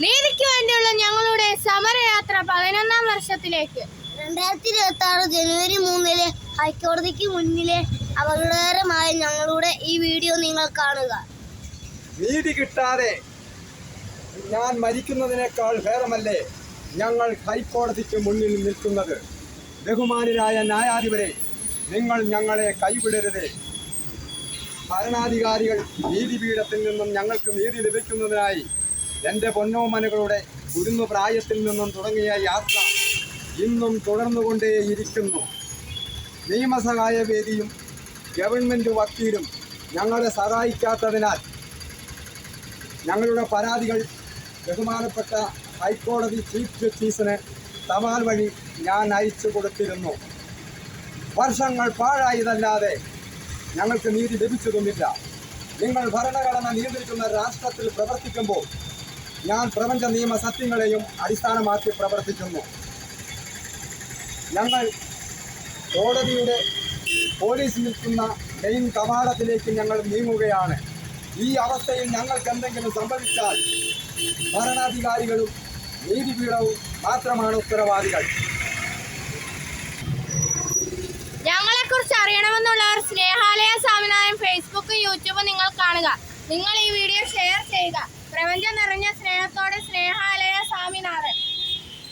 നീതിക്ക് വേണ്ടിയുള്ള ഞങ്ങളുടെ സമരയാത്ര 11ാം വർഷത്തിലേക്ക്. 2026 ജനുവരി 3 ഹൈക്കോടതിക്ക് മുന്നിലെ അപകടകരമായ ഞങ്ങളുടെ ഈ വീഡിയോ നിങ്ങൾ കാണുക. നീതി കിട്ടാതെ ഞാൻ മരിക്കുന്നതിനേക്കാൾ ഭേദമല്ലേ ഞങ്ങൾ ഹൈക്കോടതിക്ക് മുന്നിൽ നിൽക്കുന്നത്. ബഹുമാനരായ ന്യായാധിപരെ, നിങ്ങൾ ഞങ്ങളെ കൈവിടരുത്. ഭരണാധികാരികൾ നീതിപീഠത്തിൽ നിന്നും ഞങ്ങൾക്ക് നീതി ലഭിക്കുന്നതിനായി എൻ്റെ പൊന്നോമനകളുടെ കുരുന്നു പ്രായത്തിൽ നിന്നും തുടങ്ങിയ യാത്ര ഇന്നും തുടർന്നുകൊണ്ടേയിരിക്കുന്നു. നിയമസഹായ വേദിയും ഗവൺമെൻറ് വക്കീലും ഞങ്ങളെ സഹായിക്കാത്തതിനാൽ ഞങ്ങളുടെ പരാതികൾ ബഹുമാനപ്പെട്ട ഹൈക്കോടതി ചീഫ് ജസ്റ്റിസിന് തപാൽ വഴി ഞാൻ അയച്ചു കൊടുത്തിരുന്നു. വർഷങ്ങൾ പാഴായതല്ലാതെ ഞങ്ങൾക്ക് നീതി ലഭിച്ചതുമില്ല. നിങ്ങൾ ഭരണഘടന നിയന്ത്രിക്കുന്ന രാഷ്ട്രത്തിൽ പ്രവർത്തിക്കുമ്പോൾ ഞാൻ പ്രപഞ്ച നിയമ സത്യങ്ങളെയും അടിസ്ഥാനമാക്കി പ്രവർത്തിക്കുന്നു. ഞങ്ങൾ കോടതിയുടെ പോലീസ് നിൽക്കുന്ന മെയിൻ കവാടത്തിലേക്ക് ഞങ്ങൾ നീങ്ങുകയാണ്. ഈ അവസ്ഥയിൽ ഞങ്ങൾക്ക് എന്തെങ്കിലും സംഭവിച്ചാൽ ഭരണാധികാരികളും നീതിപീഠവും മാത്രമാണ് ഉത്തരവാദികൾ. ഞങ്ങളെക്കുറിച്ച് അറിയണമെന്നുള്ളവർ സ്നേഹാലയ സ്വാമിനാഥൻ ഫേസ്ബുക്ക്, യൂട്യൂബ് നിങ്ങൾ കാണുക. നിങ്ങൾ ഈ വീഡിയോ ഷെയർ ചെയ്യുക. പ്രപഞ്ചം നിറഞ്ഞ സ്നേഹത്തോടെ സ്നേഹാലയ സ്വാമിനാഥൻ.